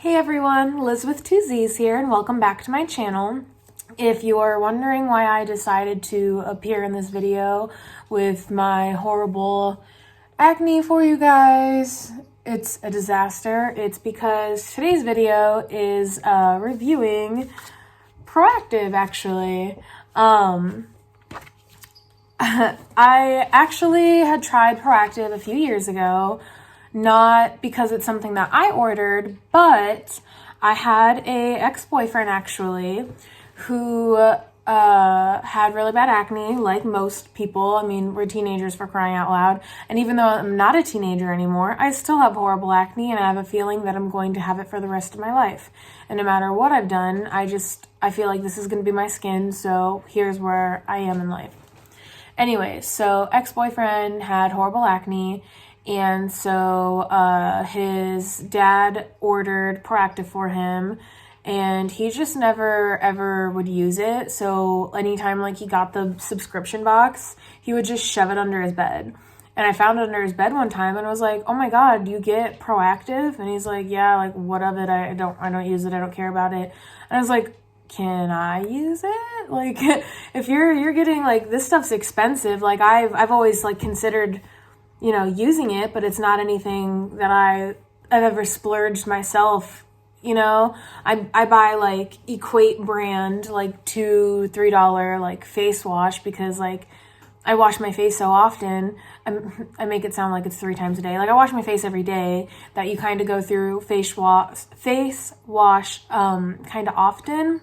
Hey everyone, Liz with 2Z's here and welcome back to my channel. If you're wondering why I decided to appear in this video with my horrible acne for you guys, it's a disaster. It's because today's video is reviewing Proactiv actually. I actually had tried Proactiv a few years ago. Not because it's something that I ordered, but I had a ex-boyfriend actually who had really bad acne, like most people. I mean, we're teenagers for crying out loud. And even though I'm not a teenager anymore, I still have horrible acne and I have a feeling that I'm going to have it for the rest of my life. And no matter what I've done, I feel like this is going to be my skin, so here's where I am in life. Anyway, so ex-boyfriend had horrible acne. And so his dad ordered Proactiv for him and he just never ever would use it. So anytime like he got the subscription box, he would just shove it under his bed. And I found it under his bed one time and I was like, "Oh my God, you get Proactiv?" And he's like, "Yeah, like what of it? I don't use it. I don't care about it." And I was like, "Can I use it? Like if you're getting like this stuff's expensive. Like I've always like considered using it, but it's not anything that I've ever splurged myself. I buy like Equate brand, like $2-3 like face wash because like I wash my face so often. I make it sound like it's 3 times a day. Like I wash my face every day that you kind of go through face wash kind of often.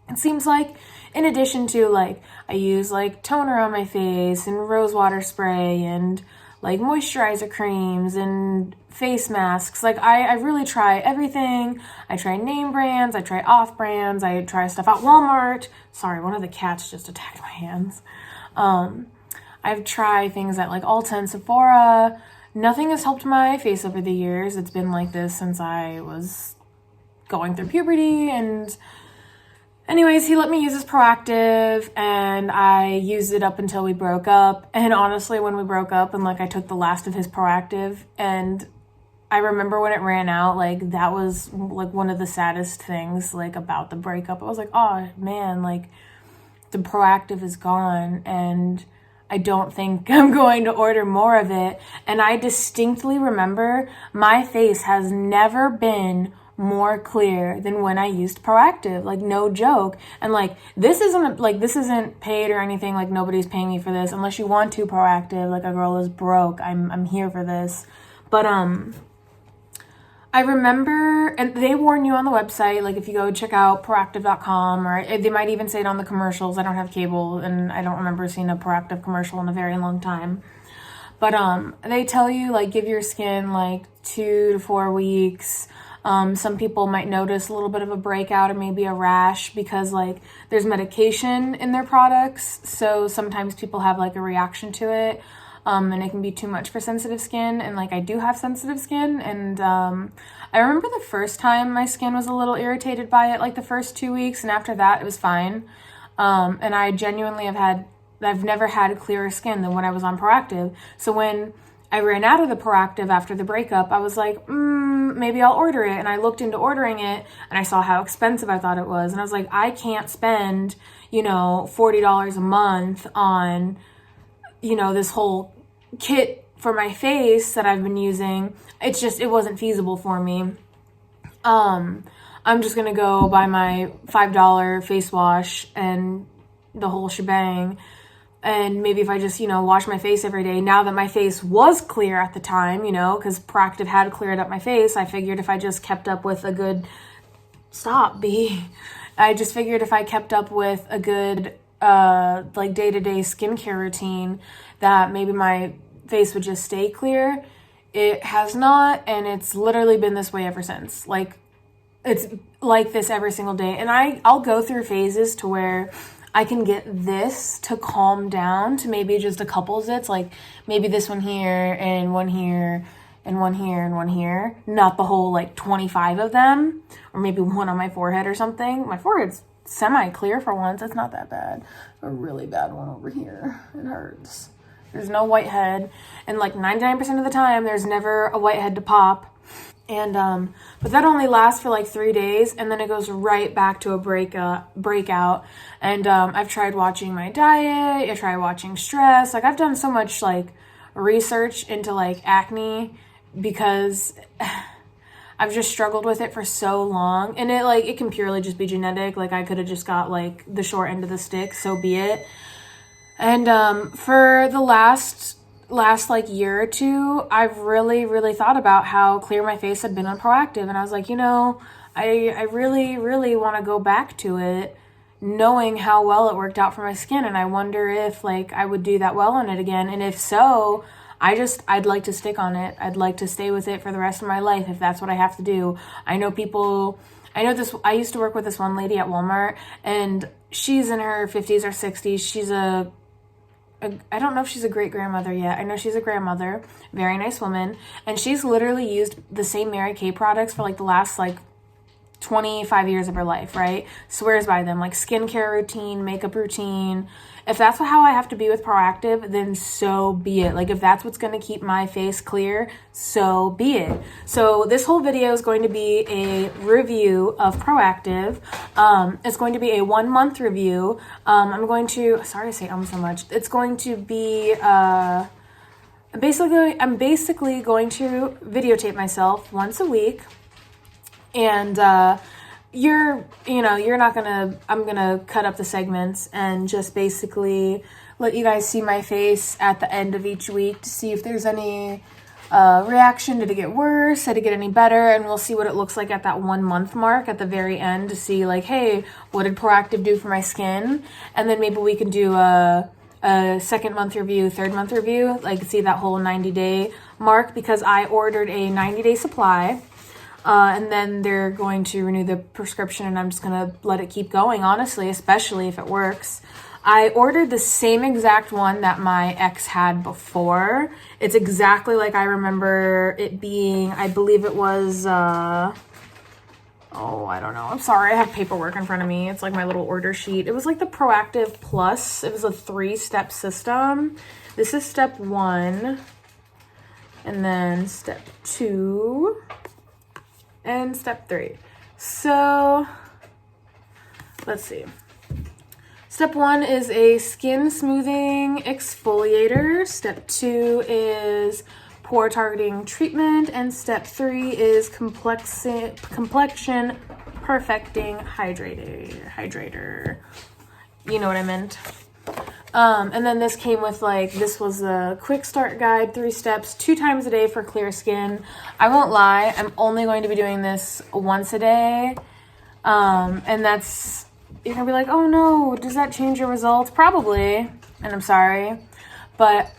It seems like in addition to like I use like toner on my face and rose water spray and like moisturizer creams and face masks. Like I really try everything. I try name brands, I try off brands, I try stuff at Walmart. Sorry, one of the cats just attacked my hands. I've tried things at like Ulta and Sephora. Nothing has helped my face over the years. It's been like this since I was going through puberty. And anyways, he let me use his Proactiv and I used it up until we broke up. And honestly, when we broke up and like I took the last of his Proactiv and I remember when it ran out, like that was like one of the saddest things like about the breakup. I was like, "Oh man, like the Proactiv is gone and I don't think I'm going to order more of it." And I distinctly remember my face has never been more clear than when I used Proactiv, like no joke. And like this isn't paid or anything, like nobody's paying me for this unless you want to. Proactiv, like a girl is broke, I'm here for this. But I remember, and they warn you on the website, like if you go check out proactiv.com, or they might even say it on the commercials. I don't have cable and I don't remember seeing a Proactiv commercial in a very long time. But they tell you like give your skin like 2 to 4 weeks. Some people might notice a little bit of a breakout or maybe a rash because like there's medication in their products. So sometimes people have like a reaction to it. And it can be too much for sensitive skin. And like I do have sensitive skin. And I remember the first time my skin was a little irritated by it, like the first 2 weeks. And after that, it was fine. And I genuinely I've never had clearer skin than when I was on Proactiv. So when I ran out of the Proactiv after the breakup, I was like, maybe I'll order it. And I looked into ordering it and I saw how expensive I thought it was. And I was like, I can't spend, $40 a month on, this whole kit for my face that I've been using. It wasn't feasible for me. I'm just going to go buy my $5 face wash and the whole shebang. And maybe if I just, wash my face every day, now that my face was clear at the time, because Proactiv had cleared up my face, I figured if I just kept up with a good, I just figured if I kept up with a good, like day-to-day skincare routine, that maybe my face would just stay clear. It has not, and it's literally been this way ever since. Like, it's like this every single day. And I'll go through phases to where I can get this to calm down to maybe just a couple zits, like maybe this one here and one here and one here and one here, not the whole like 25 of them, or maybe one on my forehead or something. My forehead's semi-clear for once. It's not that bad. A really bad one over here. It hurts. There's no whitehead, and like 99% of the time there's never a whitehead to pop. And but that only lasts for like 3 days, and then it goes right back to a breakout. And I've tried watching my diet, I tried watching stress. Like, I've done so much like research into like acne because I've just struggled with it for so long. And it can purely just be genetic. Like, I could have just got like the short end of the stick, so be it. And for the last like year or two, I've really thought about how clear my face had been on Proactiv, and I was like, I really want to go back to it, knowing how well it worked out for my skin, and I wonder if like I would do that well on it again, and if so, I'd like to stick on it. I'd like to stay with it for the rest of my life if that's what I have to do. I know I used to work with this one lady at Walmart, and she's in her 50s or 60s. She's I don't know if she's a great grandmother yet. I know she's a grandmother, very nice woman. And she's literally used the same Mary Kay products for like the last like 25 years of her life, right? Swears by them, like skincare routine, makeup routine. If that's how I have to be with Proactiv, then so be it. Like, if that's what's going to keep my face clear, so be it. So this whole video is going to be a review of Proactiv. It's going to be a 1 month review. Sorry I say so much. It's going to be, I'm basically going to videotape myself once a week. And, I'm gonna cut up the segments and just basically let you guys see my face at the end of each week to see if there's any reaction. Did it get worse? Did it get any better? And we'll see what it looks like at that 1 month mark at the very end to see like, hey, what did Proactiv do for my skin? And then maybe we can do a second month review, third month review, like see that whole 90-day mark, because I ordered a 90-day supply. And then they're going to renew the prescription, and I'm just going to let it keep going, honestly, especially if it works. I ordered the same exact one that my ex had before. It's exactly like I remember it being. I believe it was, I don't know. I'm sorry. I have paperwork in front of me. It's like my little order sheet. It was like the Proactiv Plus. It was a 3-step system. This is step 1, and then step 2. And step 3. So let's see. Step 1 is a skin smoothing exfoliator. Step 2 is pore targeting treatment. And step 3 is complexion perfecting hydrator. You know what I meant. And then this came with this was a quick start guide, 3 steps, 2 times a day for clear skin. I won't lie, I'm only going to be doing this once a day. And that's, you're gonna be like, oh no, does that change your results? Probably, and I'm sorry, but,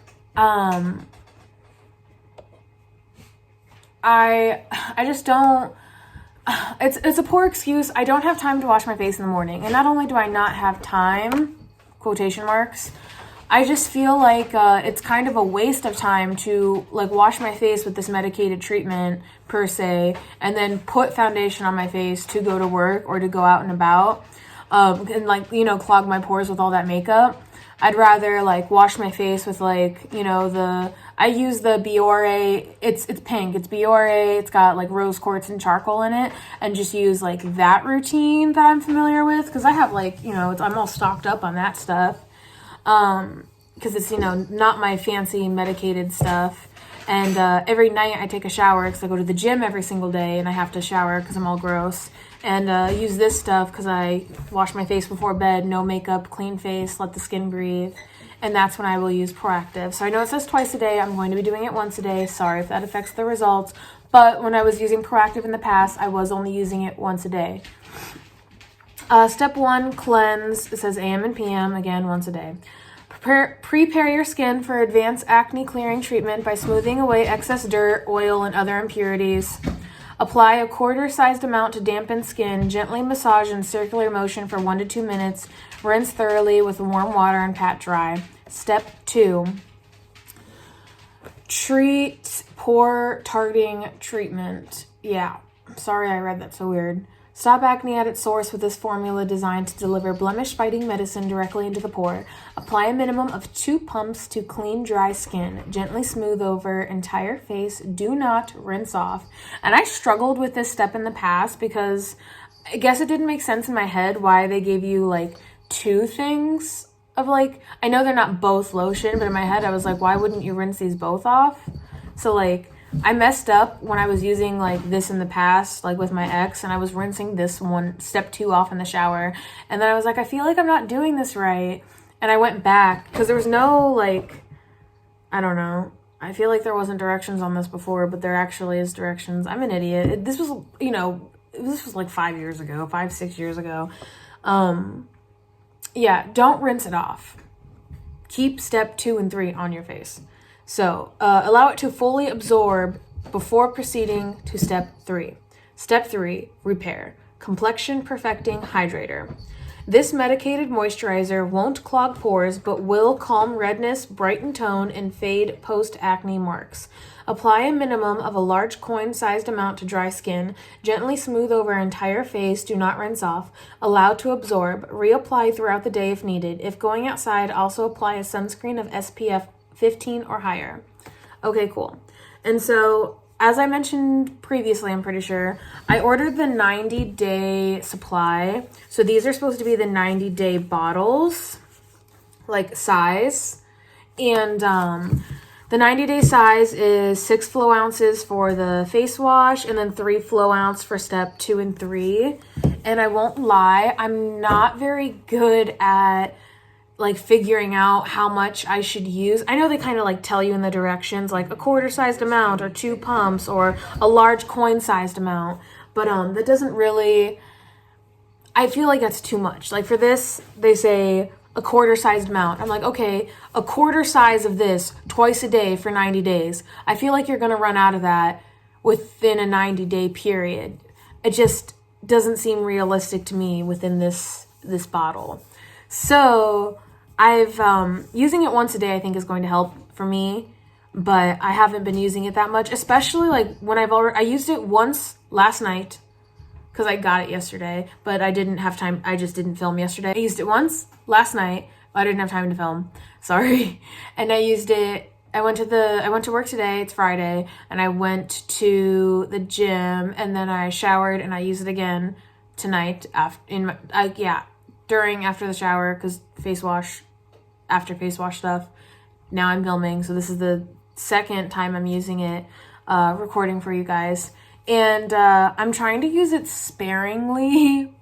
I just don't, it's a poor excuse. I don't have time to wash my face in the morning. And not only do I not have time, quotation marks, I just feel like it's kind of a waste of time to wash my face with this medicated treatment per se, and then put foundation on my face to go to work or to go out and about, and clog my pores with all that makeup. I'd rather wash my face with I use the Biore, it's pink, it's Biore, it's got rose quartz and charcoal in it, and just use that routine that I'm familiar with, because I have I'm all stocked up on that stuff, because it's not my fancy medicated stuff. And every night I take a shower because I go to the gym every single day and I have to shower because I'm all gross, and use this stuff because I wash my face before bed, no makeup, clean face, let the skin breathe. And that's when I will use Proactiv. So I know it says twice a day. I'm going to be doing it once a day. Sorry if that affects the results. But when I was using Proactiv in the past, I was only using it once a day. Step 1, cleanse. It says AM and PM, again, once a day. Prepare your skin for advanced acne clearing treatment by smoothing away excess dirt, oil, and other impurities. Apply a quarter-sized amount to dampen skin. Gently massage in circular motion for 1 to 2 minutes. Rinse thoroughly with warm water and pat dry. Step 2. Treat pore targeting treatment. Yeah, sorry I read that so weird. Stop acne at its source with this formula designed to deliver blemish-fighting medicine directly into the pore. Apply a minimum of 2 pumps to clean, dry skin. Gently smooth over entire face. Do not rinse off. And I struggled with this step in the past because I guess it didn't make sense in my head why they gave you like 2 things of like, I know they're not both lotion, but in my head I was like, why wouldn't you rinse these both off? So like, I messed up when I was using like this in the past, like with my ex, and I was rinsing this one, step 2 off in the shower. And then I was like, I feel like I'm not doing this right. And I went back because there was no like, I don't know. I feel like there wasn't directions on this before, but there actually is directions. I'm an idiot. This was, you know, this was like 5 years ago, 5-6 years ago. Yeah, don't rinse it off. Keep step 2 and 3 on your face. So, allow it to fully absorb before proceeding to step 3. Step 3, repair. Complexion perfecting hydrator. This medicated moisturizer won't clog pores, but will calm redness, brighten tone, and fade post-acne marks. Apply a minimum of a large coin-sized amount to dry skin. Gently smooth over entire face. Do not rinse off. Allow to absorb. Reapply throughout the day if needed. If going outside, also apply a sunscreen of SPF 15 or higher. Okay, cool. And so, as I mentioned previously, I'm pretty sure, I ordered the 90-day supply. So these are supposed to be the 90-day bottles, like size. And the 90-day size is 6 flow ounces for the face wash and then 3 flow ounce for step 2 and 3. And I won't lie, I'm not very good at like figuring out how much I should use. I know they kind of like tell you in the directions, like a quarter-sized amount or 2 pumps or a large coin-sized amount, but that doesn't really, I feel like that's too much. Like for this, they say a quarter-sized amount. I'm like, okay, a quarter size of this twice a day for 90 days. I feel like you're gonna run out of that within a 90-day period. It just doesn't seem realistic to me within this bottle. So I've, using it once a day I think is going to help for me, but I haven't been using it that much, especially like when I used it once last night because I got it yesterday, but I didn't have time. I just didn't film yesterday. I used it once last night, but I didn't have time to film. Sorry. And I used it, I went to work today, it's Friday, and I went to the gym and then I showered and I used it again tonight after the shower because after face wash stuff. Now I'm filming, so this is the second time I'm using it, recording for you guys. And I'm trying to use it sparingly,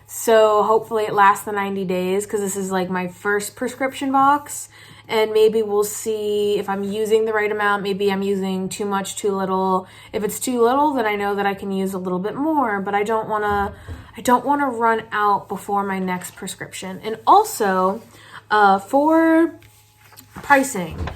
so hopefully it lasts the 90 days because this is like my first prescription box. And maybe we'll see if I'm using the right amount. Maybe I'm using too much, too little. If it's too little, then I know that I can use a little bit more, but I don't want to run out before my next prescription. And also, for pricing,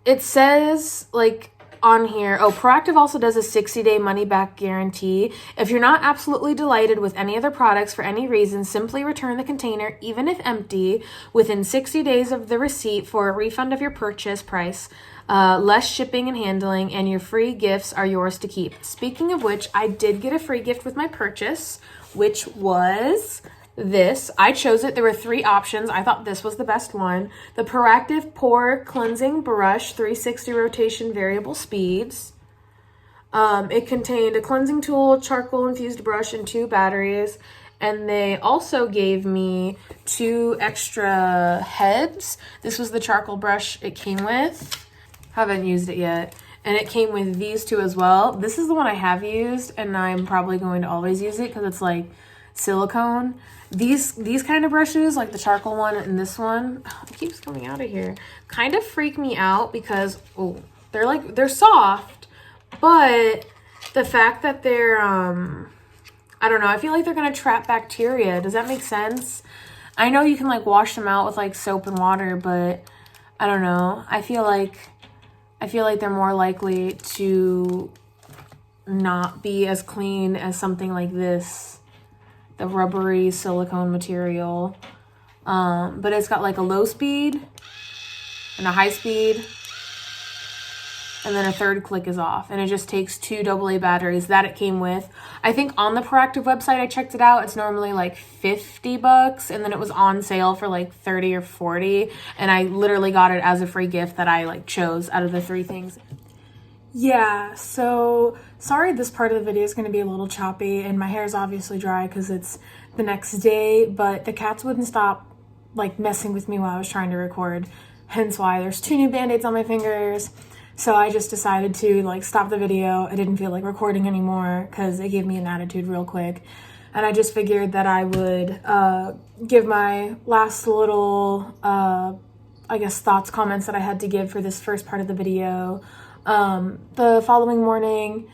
it says like on here, Proactiv also does a 60-day money-back guarantee. If you're not absolutely delighted with any of their products for any reason, simply return the container, even if empty, within 60 days of the receipt for a refund of your purchase price, less shipping and handling, and your free gifts are yours to keep. Speaking of which, I did get a free gift with my purchase, which was this. I chose it. There were 3 options. I thought this was the best one. The Proactiv Pore Cleansing Brush 360 Rotation Variable Speeds. It contained a cleansing tool, charcoal infused brush, and 2 batteries. And they also gave me 2 extra heads. This was the charcoal brush it came with. Haven't used it yet. And it came with these 2 as well. This is the one I have used, and I'm probably going to always use it because it's like silicone. These kind of brushes, like the charcoal one and this one, it keeps coming out of here, kind of freak me out because they're soft, but the fact that they're I don't know, I feel like they're gonna trap bacteria. Does that make sense? I know you can like wash them out with like soap and water, but I don't know. I feel like they're more likely to not be as clean as something like this, the rubbery silicone material. But it's got like a low speed and a high speed. and then a third click is off, and it just takes 2 AA batteries that it came with. I think on the Proactiv website, I checked it out, it's normally like $50, and then it was on sale for like 30 or 40, and I literally got it as a free gift that I like chose out of the 3 things. Yeah, so sorry this part of the video is going to be a little choppy, and my hair is obviously dry because it's the next day, but the cats wouldn't stop like messing with me while I was trying to record, hence why there's 2 new band-aids on my fingers. So I just decided to like stop the video. I didn't feel like recording anymore because it gave me an attitude real quick. And I just figured that I would give my last little, I guess, thoughts, comments that I had to give for this first part of the video. The following morning,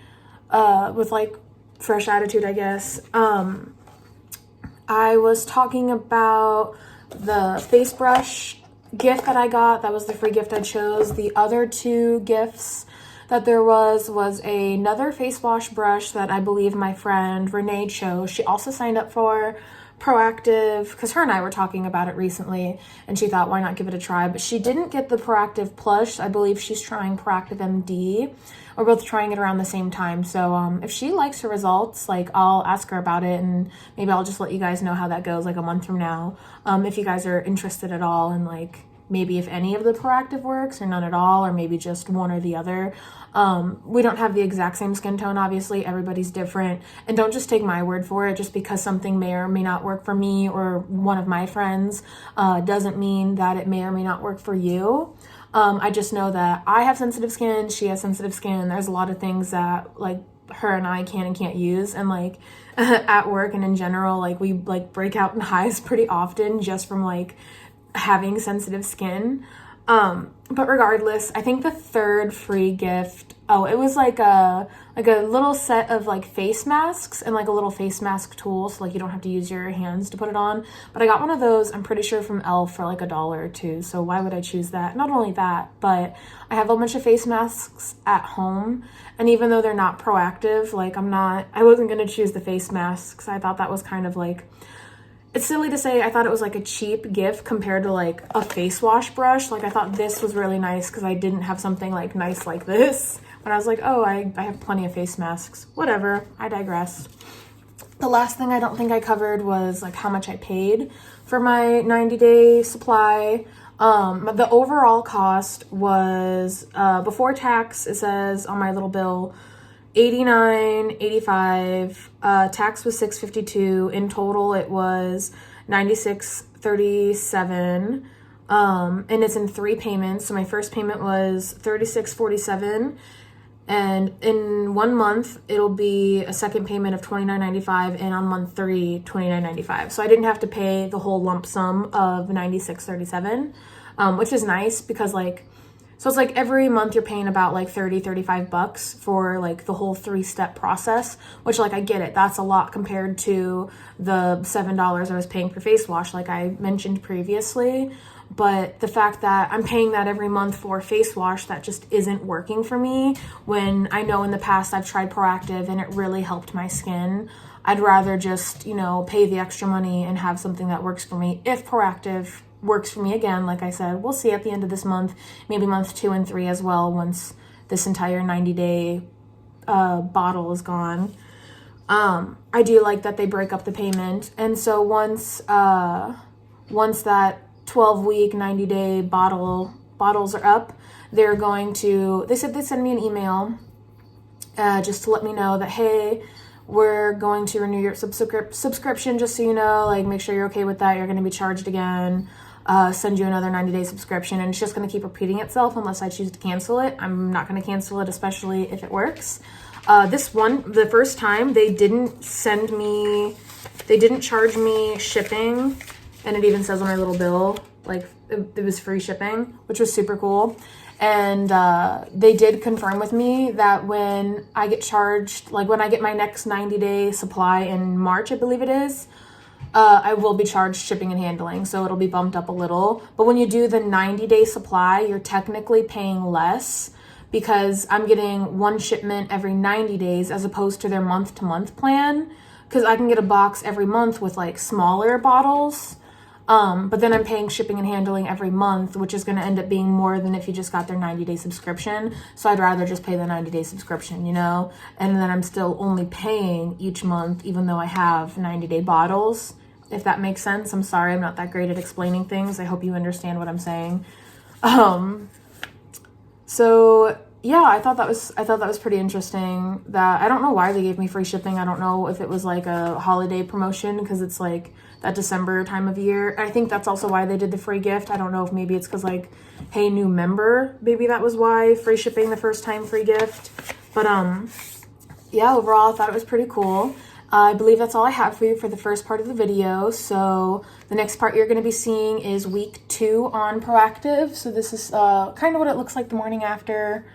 with like fresh attitude, I guess, I was talking about the face brush gift that I got. That was the free gift I chose. The other 2 gifts that there was another face wash brush that I believe my friend Renee chose. She also signed up for Proactiv because her and I were talking about it recently, and she thought, why not give it a try? But she didn't get the Proactiv Plush. I believe she's trying Proactiv MD. We're both trying it around the same time. So if she likes her results, like, I'll ask her about it, and maybe I'll just let you guys know how that goes like a month from now. If you guys are interested at all, and like maybe if any of the Proactiv works or none at all, or maybe just one or the other. We don't have the exact same skin tone, obviously. Everybody's different. And don't just take my word for it. Just because something may or may not work for me or one of my friends doesn't mean that it may or may not work for you. I just know that I have sensitive skin, she has sensitive skin. There's a lot of things that like her and I can and can't use, and like at work and in general, like we like break out in hives pretty often just from like having sensitive skin. But regardless, I think the third free gift, it was like a little set of like face masks and like a little face mask tool, so like you don't have to use your hands to put it on. But I got one of those, I'm pretty sure from Elf, for like $1 or $2, so why would I choose that? Not only that, but I have a bunch of face masks at home, and even though they're not Proactiv, like I wasn't gonna choose the face masks. I thought that was kind of like, it's silly to say, I thought it was like a cheap gift compared to like a face wash brush. Like I thought this was really nice because I didn't have something like nice like this. But I was like, oh, I have plenty of face masks. Whatever, I digress. The last thing I don't think I covered was like how much I paid for my 90-day supply. The overall cost was, before tax, it says on my little bill, $89.85. Tax was $6.52. In total, it was $96.37. And it's in 3 payments. So my first payment was $36.47. And in 1 month, it'll be a second payment of $29.95, and on month 3, $29.95. So I didn't have to pay the whole lump sum of $96.37, which is nice because like, so it's like every month you're paying about like $35 for like the whole 3-step process, which like I get it. That's a lot compared to the $7 I was paying for face wash, like I mentioned previously. But the fact that I'm paying that every month for face wash that just isn't working for me, when I know in the past I've tried Proactiv and it really helped my skin, I'd rather just, pay the extra money and have something that works for me. If Proactiv works for me again, like I said, we'll see at the end of this month, maybe month 2 and 3 as well, once this entire 90-day bottle is gone. I do like that they break up the payment, and so once that 12-week 90-day bottles are up, they said they'd send me an email just to let me know that, hey, we're going to renew your subscription, just so you know, like make sure you're okay with that, you're going to be charged again, send you another 90-day subscription, and it's just going to keep repeating itself unless I choose to cancel it. I'm not going to cancel it, especially if it works. The first time, they didn't charge me shipping, and it even says on my little bill, like it was free shipping, which was super cool. And they did confirm with me that when I get charged, like when I get my next 90-day supply in March, I believe it is, I will be charged shipping and handling, so it'll be bumped up a little. But when you do the 90-day supply, you're technically paying less because I'm getting one shipment every 90 days as opposed to their month-to-month plan, because I can get a box every month with like smaller bottles. But then I'm paying shipping and handling every month, which is going to end up being more than if you just got their 90-day subscription. So I'd rather just pay the 90-day subscription, you know? And then I'm still only paying each month, even though I have 90-day bottles, if that makes sense. I'm sorry, I'm not that great at explaining things. I hope you understand what I'm saying. So yeah, I thought that was pretty interesting. That I don't know why they gave me free shipping. I don't know if it was like a holiday promotion, because it's like that December time of year. I think that's also why they did the free gift. I don't know if maybe it's because like, hey, new member, maybe that was why free shipping the first time, free gift. But yeah, overall I thought it was pretty cool. I believe that's all I have for you for the first part of the video. So the next part you're going to be seeing is week 2 on Proactiv. So this is kind of what it looks like the morning after.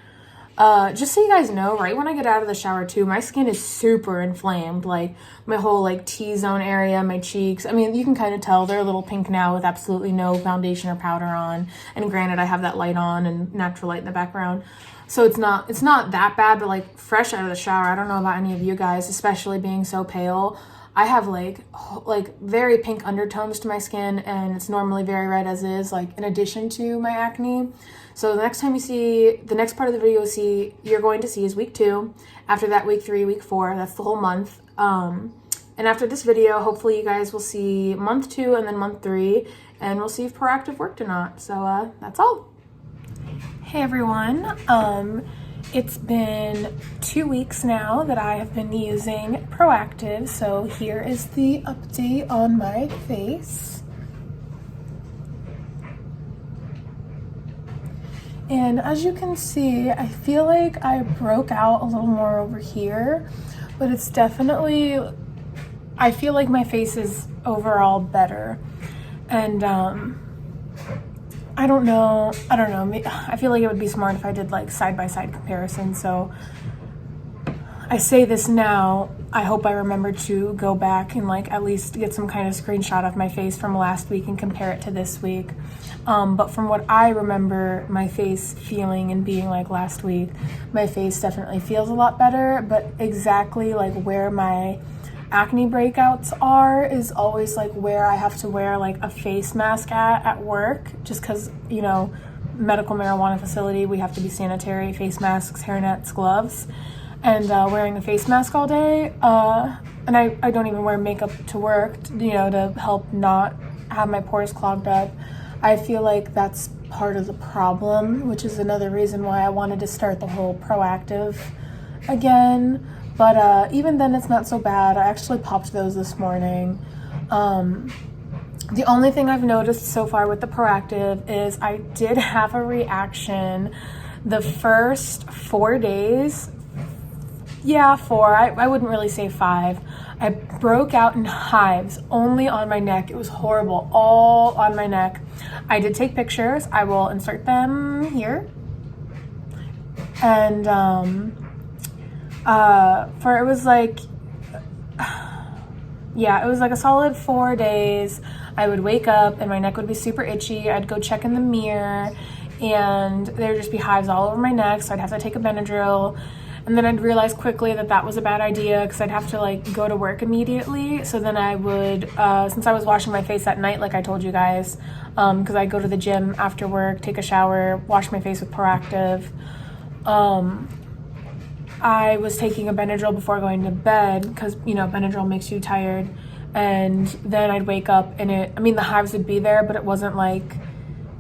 Just so you guys know, right when I get out of the shower too, my skin is super inflamed. Like my whole like T-zone area, my cheeks. I mean, you can kind of tell they're a little pink now with absolutely no foundation or powder on. And granted, I have that light on and natural light in the background. So it's not that bad, but like fresh out of the shower, I don't know about any of you guys, especially being so pale. I have like very pink undertones to my skin, and it's normally very red as is, like in addition to my acne. So the next time you see, the next part of the video you're going to see is week 2. After that, week 3, week 4, that's the whole month. And after this video, hopefully you guys will see month 2 and then month 3, and we'll see if Proactiv worked or not. So that's all. Hey everyone, it's been 2 weeks now that I have been using Proactiv, so here is the update on my face. And as you can see, I feel like I broke out a little more over here, but it's definitely, I feel like my face is overall better. And I don't know. I feel like it would be smart if I did like side-by-side comparison. So I say this now. I hope I remember to go back and like at least get some kind of screenshot of my face from last week and compare it to this week. But from what I remember my face feeling and being like last week, my face definitely feels a lot better. But exactly like where my acne breakouts are is always like where I have to wear like a face mask at work, just because, you know, medical marijuana facility, we have to be sanitary, face masks, hairnets, gloves, and wearing a face mask all day. And I don't even wear makeup to work, you know, to help not have my pores clogged up. I feel like that's part of the problem, which is another reason why I wanted to start the whole Proactiv again. But even then, it's not so bad. I actually popped those this morning. The only thing I've noticed so far with the Proactiv is I did have a reaction the first 4 days. Yeah, 4. I wouldn't really say 5. I broke out in hives only on my neck. It was horrible, all on my neck. I did take pictures. I will insert them here. And for it was like, yeah, it was like a solid 4 days. I would wake up and my neck would be super itchy. I'd go check in the mirror and there would just be hives all over my neck. So I'd have to take a Benadryl. And then I'd realize quickly that that was a bad idea because I'd have to like go to work immediately. So then I would, since I was washing my face at night, like I told you guys, because I go to the gym after work, take a shower, wash my face with Proactiv. I was taking a Benadryl before going to bed because, you know, Benadryl makes you tired. And then I'd wake up and the hives would be there, but it wasn't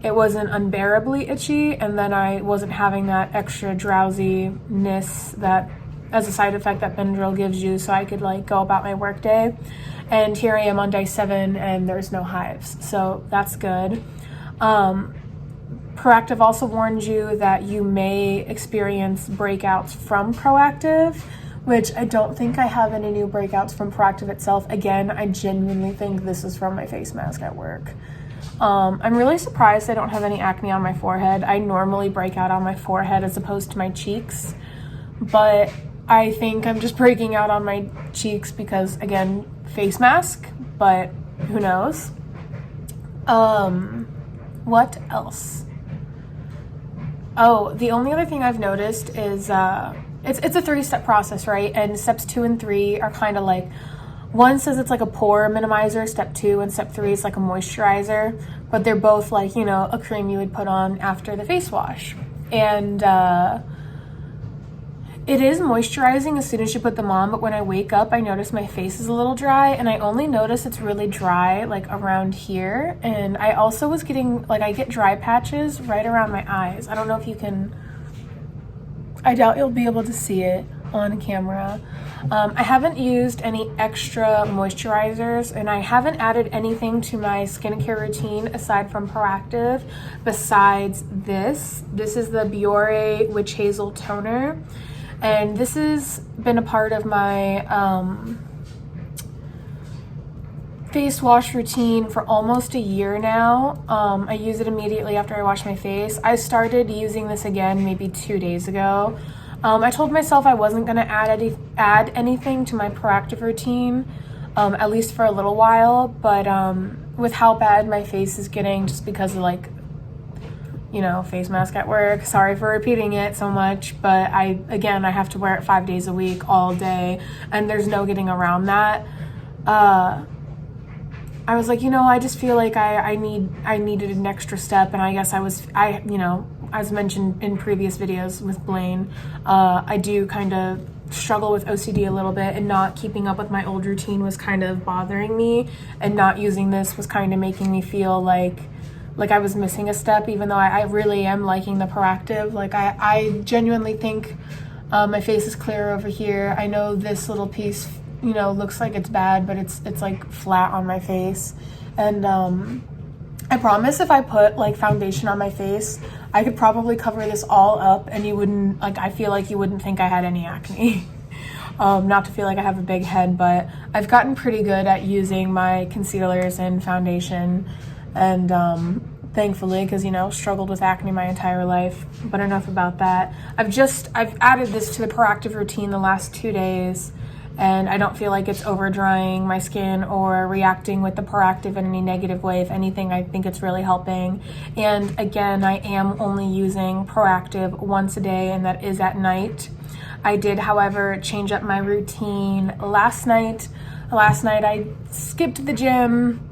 unbearably itchy. And then I wasn't having that extra drowsiness that as a side effect that Benadryl gives you, so I could like go about my work day. And here I am on day 7 and there's no hives. So that's good. Proactiv also warned you that you may experience breakouts from Proactiv, which I don't think I have any new breakouts from Proactiv itself. Again, I genuinely think this is from my face mask at work. I'm really surprised I don't have any acne on my forehead. I normally break out on my forehead as opposed to my cheeks, but I think I'm just breaking out on my cheeks because, again, face mask, but who knows? What else? Oh, the only other thing I've noticed is it's a 3-step process, right? And steps 2 and 3 are kind of like one says it's like a pore minimizer, step 2, and step 3 is like a moisturizer, but they're both like, you know, a cream you would put on after the face wash. And it is moisturizing as soon as you put them on, but when I wake up, I notice my face is a little dry, and I only notice it's really dry like around here. And I also was getting, like, I get dry patches right around my eyes. I don't know if you can, I doubt you'll be able to see it on camera. I haven't used any extra moisturizers, and I haven't added anything to my skincare routine aside from Proactiv besides this. This is the Biore Witch Hazel Toner. And this has been a part of my face wash routine for almost a year now. I use it immediately after I wash my face. I started using this again maybe 2 days ago. I told myself I wasn't going to add anything to my Proactiv routine, at least for a little while. But with how bad my face is getting just because of, like, you know, face mask at work. Sorry for repeating it so much, but I have to wear it 5 days a week, all day, and there's no getting around that. I was like, you know, I just feel like I needed an extra step, and I guess you know, as mentioned in previous videos with Blaine, I do kind of struggle with OCD a little bit, and not keeping up with my old routine was kind of bothering me, and not using this was kind of making me feel like I was missing a step, even though I really am liking the Proactiv. Like, I genuinely think my face is clear over here. I know this little piece, you know, looks like it's bad, but it's like flat on my face. And I promise if I put like foundation on my face, I could probably cover this all up, and you wouldn't, like, I feel like you wouldn't think I had any acne. Not to feel like I have a big head, but I've gotten pretty good at using my concealers and foundation. And thankfully, because, you know, struggled with acne my entire life. But enough about that. I've added this to the Proactiv routine the last 2 days, and I don't feel like it's over drying my skin or reacting with the Proactiv in any negative way. If anything, I think it's really helping. And again, I am only using Proactiv once a day, and that is at night. I did, however, change up my routine last night. Last night I skipped the gym.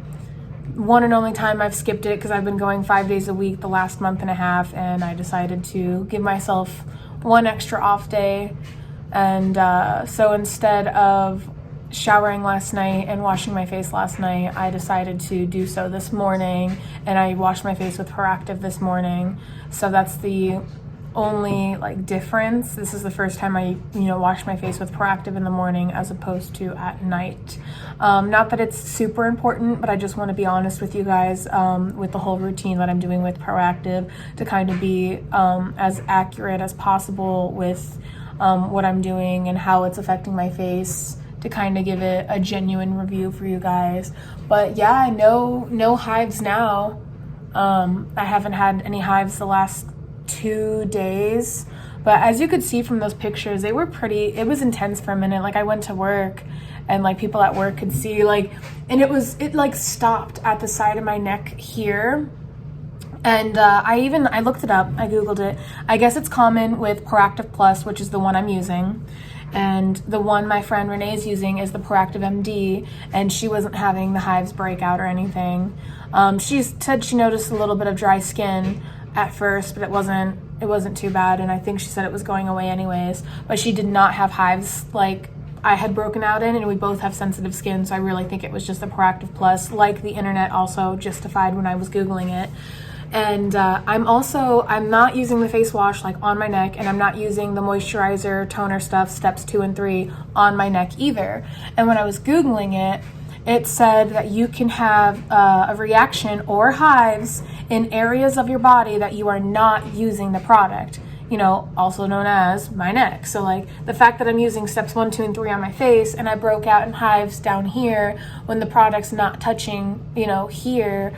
One and only time I've skipped it, because I've been going 5 days a week the last month and a half, and I decided to give myself one extra off day. And so instead of showering last night and washing my face last night, I decided to do so this morning, and I washed my face with Proactiv this morning. So that's the only like difference. This is the first time I, you know, wash my face with Proactiv in the morning as opposed to at night. Not that it's super important, but I just want to be honest with you guys with the whole routine that I'm doing with Proactiv, to kind of be as accurate as possible with what I'm doing and how it's affecting my face, to kind of give it a genuine review for you guys. But yeah, no hives now. I haven't had any hives the last 2 days, but as you could see from those pictures, they were it was intense for a minute. Like, I went to work, and like people at work could see, like, and it like stopped at the side of my neck here. And I looked it up, I googled it. I guess it's common with Proactiv Plus, which is the one I'm using, and the one my friend Renee is using is the Proactiv MD, and she wasn't having the hives break out or anything. She said she noticed a little bit of dry skin at first, but it wasn't too bad, and I think she said it was going away anyways. But she did not have hives like I had broken out in, and we both have sensitive skin, so I really think it was just the Proactiv Plus, like the internet also justified when I was googling it. And I'm not using the face wash like on my neck, and I'm not using the moisturizer toner stuff, steps 2 and 3, on my neck either. And when I was googling it, it said that you can have a reaction or hives in areas of your body that you are not using the product, you know, also known as my neck. So like the fact that I'm using steps 1, 2, and 3 on my face, and I broke out in hives down here when the product's not touching, you know, here,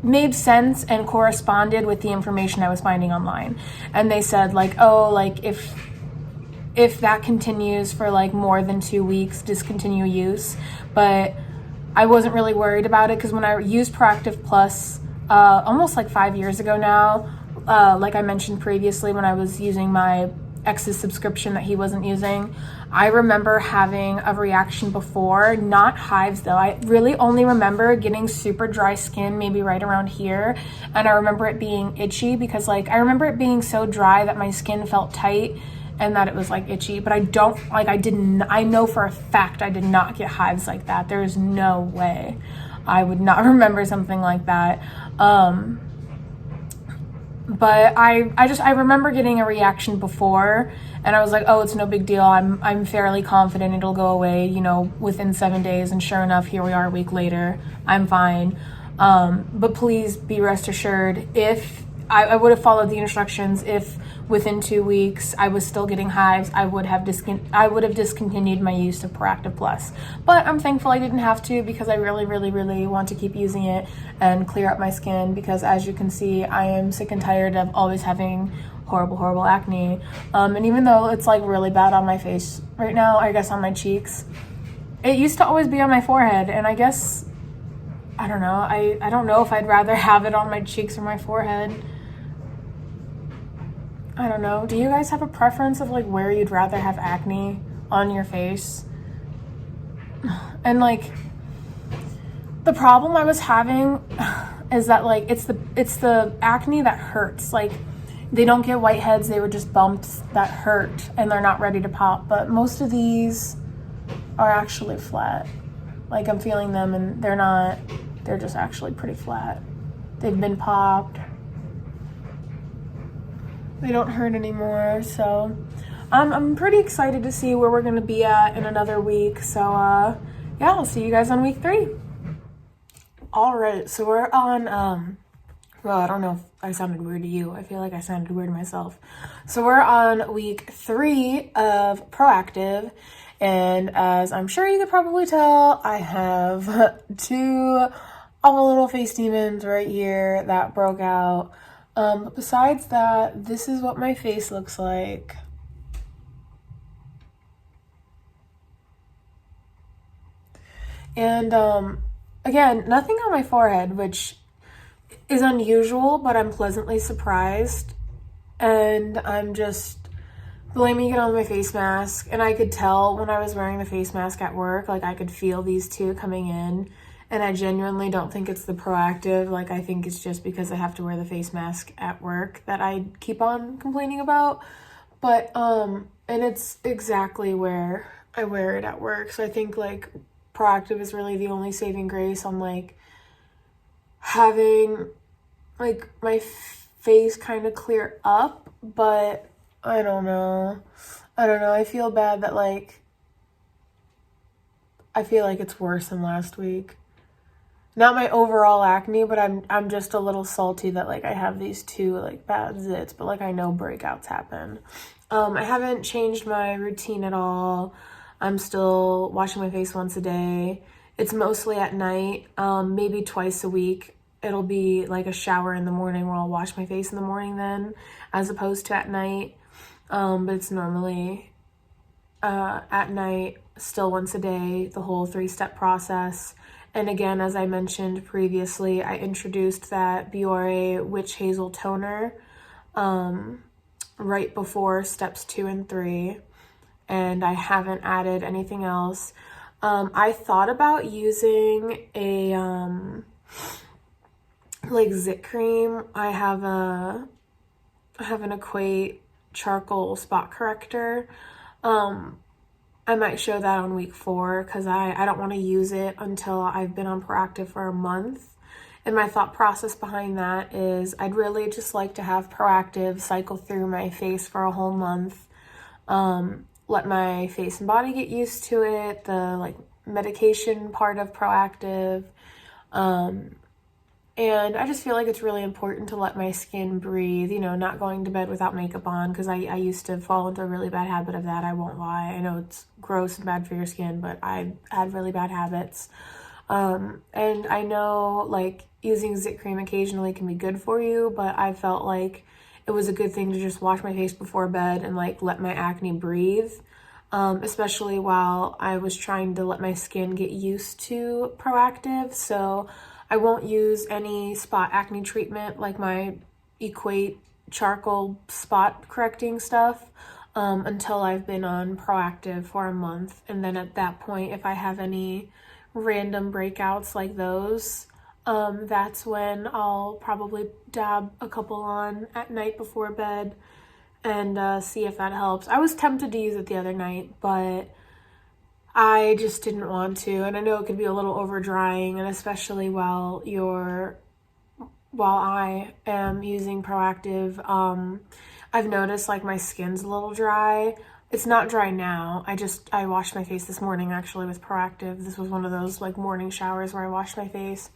made sense and corresponded with the information I was finding online. And they said like, oh, like if that continues for like more than 2 weeks, discontinue use. But I wasn't really worried about it, because when I used Proactiv Plus almost like 5 years ago now, like I mentioned previously, when I was using my ex's subscription that he wasn't using. I remember having a reaction before, not hives though. I really only remember getting super dry skin, maybe right around here. And I remember it being itchy because like, I remember it being so dry that my skin felt tight and that it was like itchy, but I know for a fact I did not get hives like that. There is no way I would not remember something like that. But I remember getting a reaction before and I was like, oh, it's no big deal. I'm fairly confident it'll go away, you know, within 7 days. And sure enough, here we are a week later. I'm fine. But please be rest assured, if I would have followed the instructions, if within 2 weeks I was still getting hives, I would have discontinued my use of Proactiv Plus. But I'm thankful I didn't have to, because I really, really, really want to keep using it and clear up my skin, because as you can see, I am sick and tired of always having horrible acne. And even though it's like really bad on my face right now, I guess on my cheeks, it used to always be on my forehead, and I guess, I don't know, I don't know if I'd rather have it on my cheeks or my forehead. I don't know. Do you guys have a preference of like where you'd rather have acne on your face? And like, the problem I was having is that like it's the acne that hurts. Like, they don't get whiteheads, they were just bumps that hurt and they're not ready to pop. But most of these are actually flat. Like, I'm feeling them and they're just actually pretty flat. They've been popped. They don't hurt anymore, so I'm pretty excited to see where we're gonna be at in another week. So yeah, I'll see you guys on week 3. All right, so we're on well, I don't know if I sounded weird to you. I feel like I sounded weird to myself. So we're on week 3 of Proactiv, and as I'm sure you could probably tell, I have 2 awful little face demons right here that broke out. But besides that, this is what my face looks like. And again, nothing on my forehead, which is unusual, but I'm pleasantly surprised. And I'm just blaming it on my face mask. And I could tell when I was wearing the face mask at work, like I could feel these 2 coming in. And I genuinely don't think it's the Proactiv. Like, I think it's just because I have to wear the face mask at work that I keep on complaining about. But, and it's exactly where I wear it at work. So I think, like, Proactiv is really the only saving grace on, like, having, like, my face kind of clear up. But I don't know. I feel bad that, like, I feel like it's worse than last week. Not my overall acne, but I'm just a little salty that like I have these 2 like bad zits, but like I know breakouts happen. I haven't changed my routine at all. I'm still washing my face once a day. It's mostly at night, maybe twice a week. It'll be like a shower in the morning where I'll wash my face in the morning then, as opposed to at night. But it's normally at night, still once a day, the whole 3-step process. And again, as I mentioned previously, I introduced that Biore Witch Hazel Toner right before steps 2 and 3, and I haven't added anything else. I thought about using a like zit cream. I have an Equate charcoal spot corrector. I might show that on week 4 because I don't want to use it until I've been on Proactiv for a month. And my thought process behind that is I'd really just like to have Proactiv cycle through my face for a whole month. Let my face and body get used to it, the like medication part of Proactiv. And I just feel like it's really important to let my skin breathe, you know, not going to bed without makeup on, because I used to fall into a really bad habit of that, I won't lie. I know it's gross and bad for your skin, but I had really bad habits. And I know, like, using zit cream occasionally can be good for you, but I felt like it was a good thing to just wash my face before bed and, like, let my acne breathe, especially while I was trying to let my skin get used to Proactiv. So I won't use any spot acne treatment like my Equate charcoal spot correcting stuff until I've been on Proactiv for a month. And then at that point, if I have any random breakouts like those, that's when I'll probably dab a couple on at night before bed and see if that helps. I was tempted to use it the other night, but I just didn't want to. And I know it could be a little over drying, and especially while I am using Proactiv, I've noticed like my skin's a little dry. It's not dry now. I washed my face this morning actually with Proactiv. This was one of those like morning showers where I washed my face.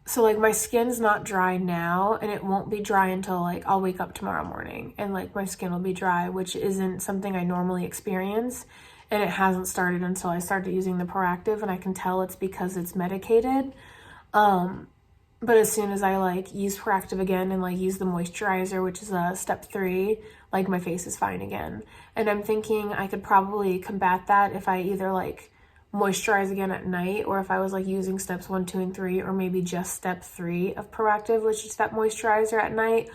So like my skin's not dry now, and it won't be dry until like I'll wake up tomorrow morning and like my skin will be dry, which isn't something I normally experience. And it hasn't started until I started using the Proactiv, and I can tell it's because it's medicated. But as soon as I like use Proactiv again and like use the moisturizer, which is step 3, like my face is fine again. And I'm thinking I could probably combat that if I either like moisturize again at night, or if I was like using steps 1, 2, and 3, or maybe just step 3 of Proactiv, which is that moisturizer at night.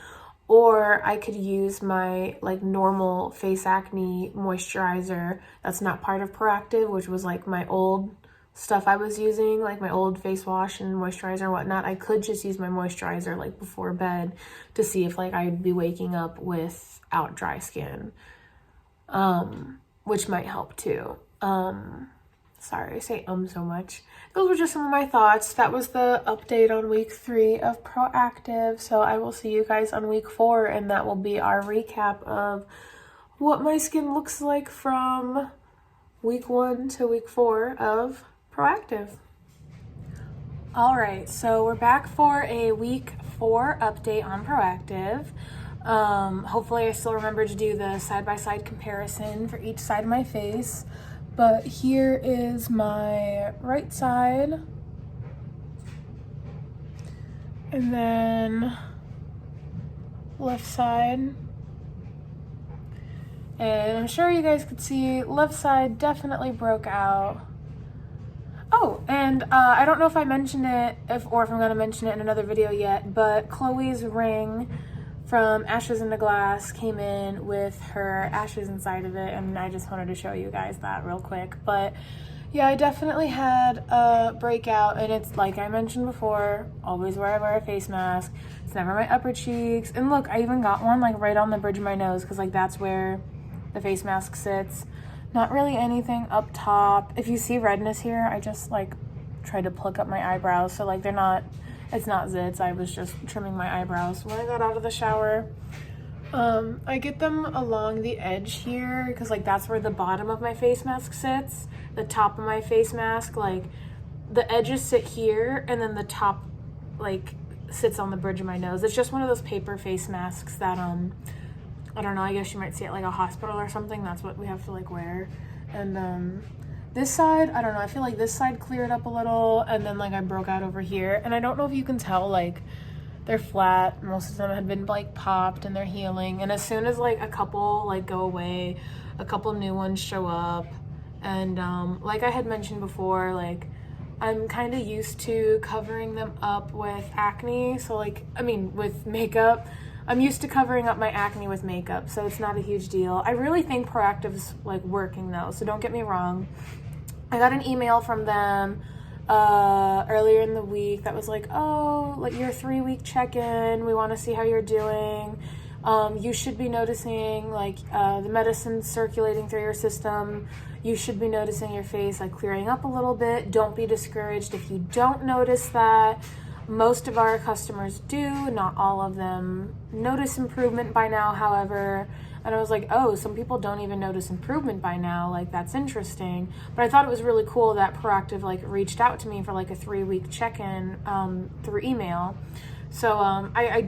Or I could use my like normal face acne moisturizer that's not part of Proactiv, which was like my old stuff I was using, like my old face wash and moisturizer and whatnot. I could just use my moisturizer like before bed to see if like I'd be waking up without dry skin, which might help too. Sorry, I say so much. Those were just some of my thoughts. That was the update on week 3 of Proactiv. So I will see you guys on week 4, and that will be our recap of what my skin looks like from week 1 to week 4 of Proactiv. All right, so we're back for a week 4 update on Proactiv. Hopefully I still remember to do the side-by-side comparison for each side of my face. But here is my right side, and then left side. And I'm sure you guys could see left side definitely broke out. Oh, and I don't know if I mentioned it, or if I'm going to mention it in another video yet, but Chloe's ring from Ashes into Glass came in with her ashes inside of it, and I just wanted to show you guys that real quick. But yeah, I definitely had a breakout, and it's like I mentioned before, always where I wear a face mask. It's never my upper cheeks. And look, I even got one like right on the bridge of my nose, because like that's where the face mask sits. Not really anything up top. If you see redness here, I just like tried to pluck up my eyebrows, so like it's not zits. I was just trimming my eyebrows when I got out of the shower. I get them along the edge here because like that's where the bottom of my face mask sits. The top of my face mask, like the edges sit here, and then the top like sits on the bridge of my nose. It's just one of those paper face masks that I don't know, I guess you might see it like a hospital or something. That's what we have to like wear. And this side, I don't know, I feel like this side cleared up a little, and then like I broke out over here. And I don't know if you can tell, like they're flat. Most of them had been like popped and they're healing. And as soon as like a couple like go away, a couple new ones show up. And like I had mentioned before, like I'm kind of used to covering them up with acne. So like, I mean, with makeup. I'm used to covering up my acne with makeup, so it's not a huge deal. I really think Proactiv's like working though, so don't get me wrong. I got an email from them earlier in the week that was like, oh, like your 3-week check-in, we want to see how you're doing. You should be noticing like the medicine circulating through your system. You should be noticing your face like clearing up a little bit. Don't be discouraged if you don't notice that. Most of our customers do, not all of them notice improvement by now, however. And I was like, oh, some people don't even notice improvement by now. Like, that's interesting. But I thought it was really cool that Proactiv like reached out to me for like a 3-week check-in through email. So I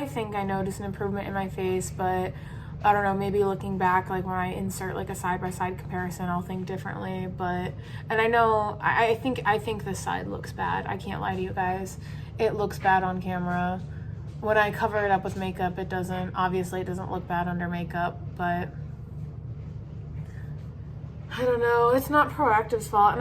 think I noticed an improvement in my face, but I don't know, maybe looking back, like when I insert like a side-by-side comparison, I'll think differently. But, and I know, I think this side looks bad. I can't lie to you guys. It looks bad on camera. When I cover it up with makeup, it doesn't, obviously it doesn't look bad under makeup, but I don't know. It's not Proactiv's fault. And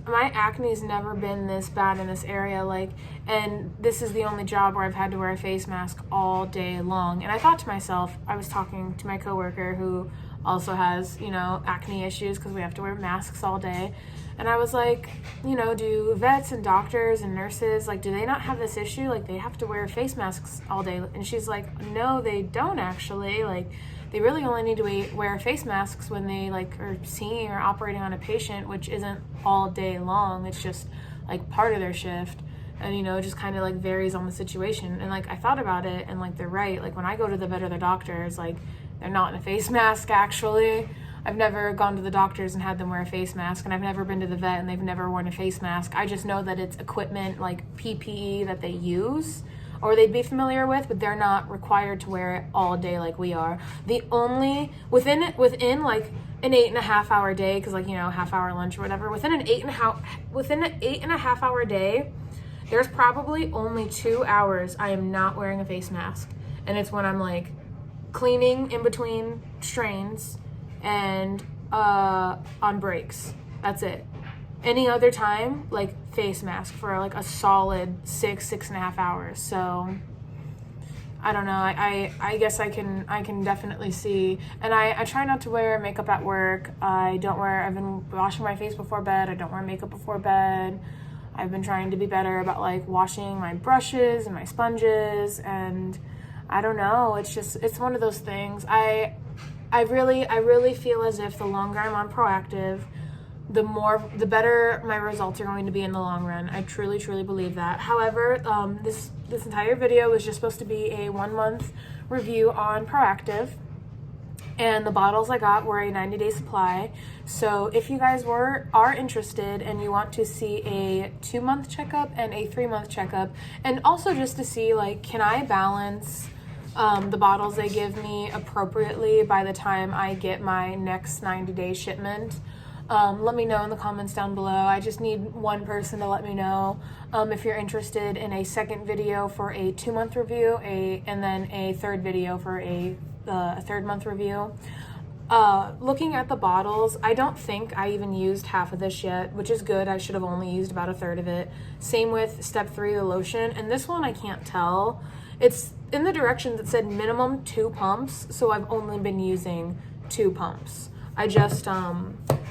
my acne's never been this bad in this area. Like, and this is the only job where I've had to wear a face mask all day long. And I thought to myself, I was talking to my coworker who also has, you know, acne issues because we have to wear masks all day. And I was like, you know, do vets and doctors and nurses, like, do they not have this issue? Like, they have to wear face masks all day. And she's like, no, they don't actually. Like, they really only need to wear face masks when they like are seeing or operating on a patient, which isn't all day long. It's just like part of their shift. And, you know, it just kind of like varies on the situation. And like, I thought about it and like, they're right. Like when I go to the vet or the doctors, like they're not in a face mask actually. I've never gone to the doctors and had them wear a face mask, and I've never been to the vet and they've never worn a face mask. I just know that it's equipment like PPE that they use or they'd be familiar with, but they're not required to wear it all day like we are. The only, within like an 8.5 hour day, because like, you know, half-hour lunch or whatever, within an 8.5 hour day, there's probably only 2 hours I am not wearing a face mask. And it's when I'm like cleaning in between strains and on breaks. That's it. Any other time, like face mask for like a solid 6.5 hours. So I don't know. I guess I can definitely see. And I try not to wear makeup at work. I've been washing my face before bed. I don't wear makeup before bed. I've been trying to be better about like washing my brushes and my sponges, and I don't know. It's one of those things. I really feel as if the longer I'm on Proactiv, the better my results are going to be in the long run. I truly, truly believe that. However, this entire video was just supposed to be a 1-month review on Proactiv, and the bottles I got were a 90-day supply. So if you guys are interested and you want to see a 2-month checkup and a 3-month checkup, and also just to see like, can I balance the bottles they give me appropriately by the time I get my next 90-day shipment, let me know in the comments down below. I just need one person to let me know if you're interested in a second video for a 2-month review, and then a third video for a 3rd-month review. Looking at the bottles, I don't think I even used half of this yet, which is good. I should have only used about 1/3 of it. Same with step 3, the lotion, and this one I can't tell. It's in the directions that said minimum 2 pumps, so I've only been using 2 pumps. I just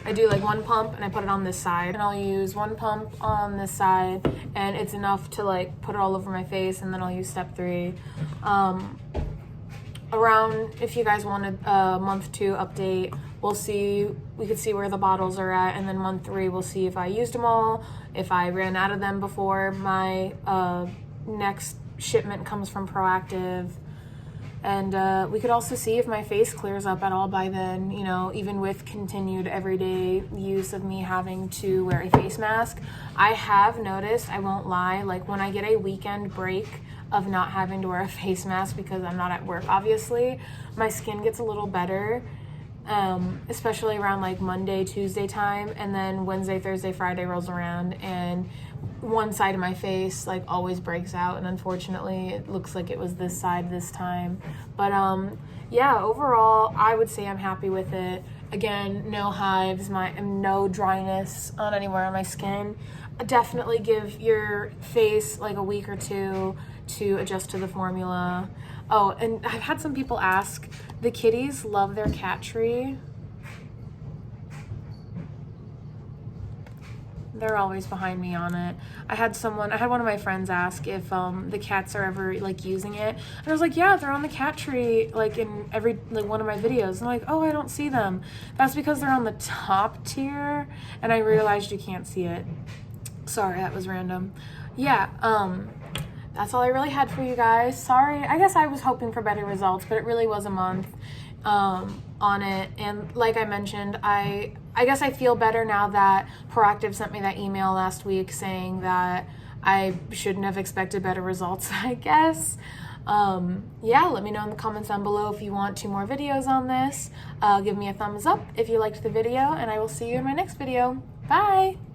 I do like 1 pump and I put it on this side, and I'll use 1 pump on this side, and it's enough to like put it all over my face, and then I'll use step 3. Around, if you guys wanted a month 2 update, we could see where the bottles are at, and then month 3 we'll see if I used them all, if I ran out of them before my next shipment comes from Proactiv. And we could also see if my face clears up at all by then, you know, even with continued everyday use of me having to wear a face mask. I have noticed, I won't lie, like when I get a weekend break of not having to wear a face mask because I'm not at work, obviously, my skin gets a little better, especially around like Monday, Tuesday time, and then Wednesday, Thursday, Friday rolls around, and one side of my face like always breaks out, and unfortunately it looks like it was this side this time. But yeah, overall I would say I'm happy with it. Again, no hives, no dryness on anywhere on my skin. Definitely give your face like a week or 2 to adjust to the formula. Oh, and I've had some people ask, the kitties love their cat tree. They're always behind me on it. I had one of my friends ask if the cats are ever like using it, and I was like, yeah, they're on the cat tree like in every like one of my videos. And like, oh, I don't see them. That's because they're on the top tier, and I realized you can't see it. Sorry, that was random. Yeah, that's all I really had for you guys. Sorry, I guess I was hoping for better results, but it really was a month on it. And like I mentioned, I guess I feel better now that Proactiv sent me that email last week saying that I shouldn't have expected better results, I guess. Yeah, let me know in the comments down below if you want 2 more videos on this. Give me a thumbs up if you liked the video, and I will see you in my next video. Bye!